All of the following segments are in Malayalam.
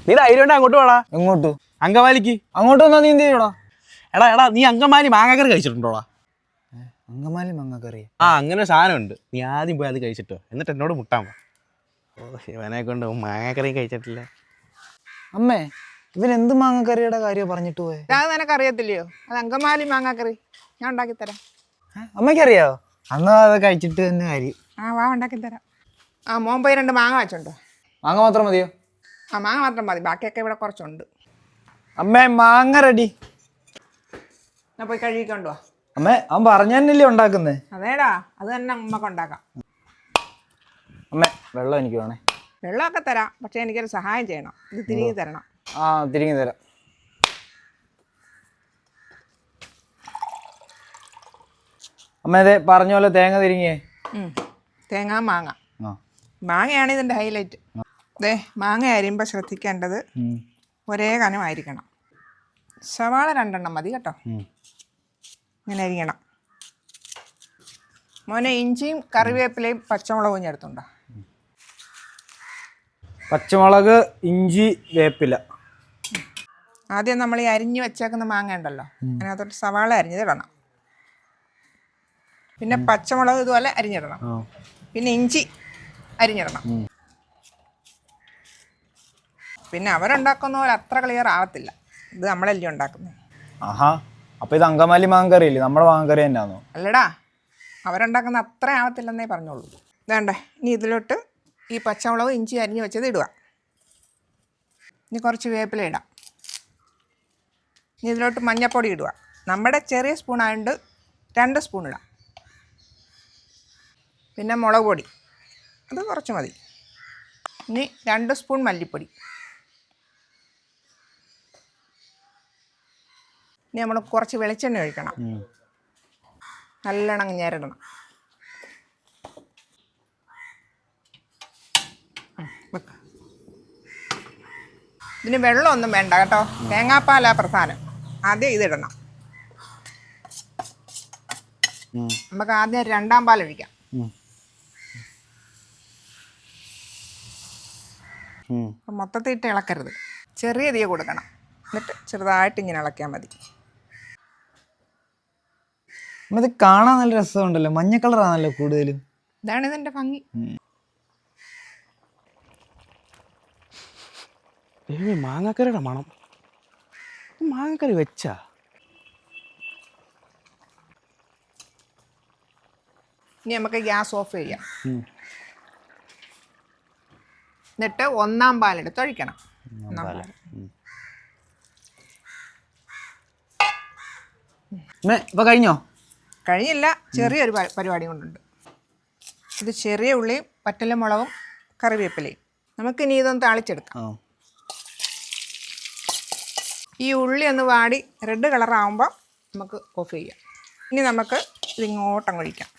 നീ ധൈര്യം അങ്ങോട്ട് പോടാ. എങ്ങോട്ട്? അങ്കമാലിക്ക്. അങ്ങോട്ട് വന്നാ നീ എന്ത് ചെയ്യടാ? എടാ നീ അങ്കമാലി മാങ്ങാക്കറി കഴിച്ചിട്ടുണ്ടോടാ? അങ്കമാലി മാങ്ങാക്കറി? അങ്ങനെ സാധനം ഉണ്ട്. നീ ആദ്യം പോയി അത് കഴിച്ചിട്ടോ, എന്നിട്ട് എന്നോട് മുട്ടാൻ പോ. ഇവനെ കൊണ്ട് മാങ്ങാക്കറി കഴിച്ചിട്ടില്ല. അമ്മേ, ഇവൻ എന്ത് മാങ്ങാക്കറിയുടെ കാര്യം പറഞ്ഞിട്ട് പോയെ? അത് നിനക്ക് അറിയത്തില്ലയോ? അത് അങ്കമാലി മാങ്ങാക്കറി ഞാൻ ഉണ്ടാക്കിത്തരാം. അമ്മയ്ക്കറിയാവോ? അന്ന് അത് കഴിച്ചിട്ട് തന്നെ കാര്യം. വാ ഉണ്ടാക്കിത്തരാം. മോൻ പോയി 2 മാങ്ങ വെച്ചോണ്ടോ. മാങ്ങ മാത്രം മതിയോ? മാങ്ങ മാത്രം മതി, ബാക്കിയൊക്കെ ഇവിടെ കുറച്ചുണ്ട്. അമ്മേ, മാങ്ങ റെഡി. ഞാൻ പോയി കഴുകിക്കൊണ്ടു വാ. അമ്മേ, അവൻ പറഞ്ഞല്ലേ ഉണ്ടാക്കുന്നേ? അതേടാ, അത് തന്നെ നമുക്ക് ഉണ്ടാക്കാം. അമ്മേ, വെള്ളം എനിക്ക് വേണേ. വെള്ളമൊക്കെ തരാം, പക്ഷെ എനിക്കൊരു സഹായം ചെയ്യണം. ഇത് തിരികെ തരണം. തിരികെ തരാം. അമ്മ, അതെ പറഞ്ഞ പോലെ തേങ്ങ തിരിങ്ങേ. തേങ്ങ മാങ്ങ. മാങ്ങയാണ് ഇതിൻ്റെ ഹൈലൈറ്റ്. മാങ്ങ അരിയുമ്പോൾ ശ്രദ്ധിക്കേണ്ടത് ഒരേ കനമായിരിക്കണം. സവാള 2 മതി കേട്ടോ. ഇങ്ങനെ അരിയണം. മോനെ, ഇഞ്ചിയും കറിവേപ്പിലയും പച്ചമുളകും ചേർത്തുണ്ടോ? പച്ചമുളക്, ഇഞ്ചി, വേപ്പില. ആദ്യം നമ്മൾ ഈ അരിഞ്ഞ് വെച്ചേക്കുന്ന മാങ്ങ ഉണ്ടല്ലോ, അതിനകത്തോട്ട് സവാള അരിഞ്ഞിടണം. പിന്നെ പച്ചമുളക് ഇതുപോലെ അരിഞ്ഞിടണം. പിന്നെ ഇഞ്ചി അരിഞ്ഞിടണം. പിന്നെ അവരുണ്ടാക്കുന്ന പോലെ അത്ര ക്ലിയർ ആവത്തില്ല. ഇത് നമ്മളല്ലേ ഉണ്ടാക്കുന്നത്. അപ്പൊ ഇത് അങ്കമാലി മാങ്ങക്കറിയില്ലേ? നമ്മുടെ മാങ്ങക്കറി തന്നെയാണോ? അല്ലടാ, അവരുണ്ടാക്കുന്ന അത്ര ആവത്തില്ലെന്നേ പറഞ്ഞോളൂ. വേണ്ടേ, ഇനി ഇതിലോട്ട് ഈ പച്ചമുളക് ഇഞ്ചി അരിഞ്ഞ് വെച്ചത് ഇടുക. ഇനി കുറച്ച് വേപ്പില ഇടാം. ഇനി ഇതിലോട്ട് മഞ്ഞൾപ്പൊടി ഇടുക. നമ്മുടെ ചെറിയ സ്പൂൺ ആയതുകൊണ്ട് 2 സ്പൂൺ ഇടാം. പിന്നെ മുളക് പൊടി, അത് കുറച്ച് മതി. ഇനി 2 സ്പൂൺ മല്ലിപ്പൊടി. ഇനി നമ്മൾ കുറച്ച് വെളിച്ചെണ്ണ ഒഴിക്കണം. നല്ലോണം ഞെരടണം. ഇതിന് വെള്ളമൊന്നും വേണ്ട കേട്ടോ. തേങ്ങാപ്പാലാ പ്രധാനം. ആദ്യം ഇതിടണം. നമുക്ക് ആദ്യം 2ാം പാൽ ഒഴിക്കാം. മൊത്തത്തിൽ ഇട്ട് ഇളക്കരുത്, ചെറിയ തീ കൊടുക്കണം. എന്നിട്ട് ചെറുതായിട്ട് ഇങ്ങനെ ഇളക്കിയാൽ മതി. ഇത് കാണാൻ നല്ല രസമുണ്ടല്ലോ, മഞ്ഞ കളറാണല്ലോ കൂടുതലും. ഇതാണ് ഇതിൻ്റെ ഭംഗി. മാങ്ങാക്കറിയുടെ മണം. മാങ്ങാക്കറി വെച്ചാ ഇനി നമുക്ക് ഗ്യാസ് ഓഫ് ചെയ്യാം. എന്നിട്ട് 1ാം പാലെടുത്ത് ഒഴിക്കണം. ഇപ്പൊ കഴിഞ്ഞോ? കഴിഞ്ഞില്ല, ചെറിയൊരു പരിപാടി കൊണ്ടുണ്ട്. ഇത് ചെറിയ ഉള്ളിയും പറ്റലമുളകും കറിവേപ്പിലയും. നമുക്കിനി ഇതൊന്ന് താളിച്ചെടുക്കാം. ഈ ഉള്ളി ഒന്ന് വാടി റെഡ് കളറാകുമ്പോൾ നമുക്ക് ഓഫ് ചെയ്യാം. ഇനി നമുക്ക് ഇതിങ്ങോട്ടങ്ങ് ഒഴിക്കാം.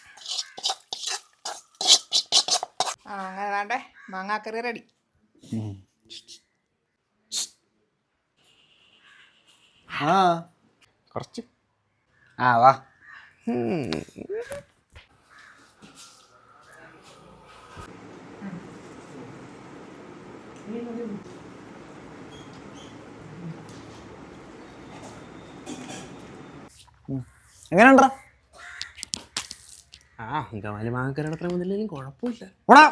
അങ്ങനെ വേണ്ടേ, മാങ്ങാക്കറി റെഡി. കുറച്ച് വാ. എങ്ങനെയുണ്ടാ? അങ്കമാലി മാങ്ങാക്കറിയുടെ അത്ര മുതലേലും കുഴപ്പമില്ല. ഓടാ.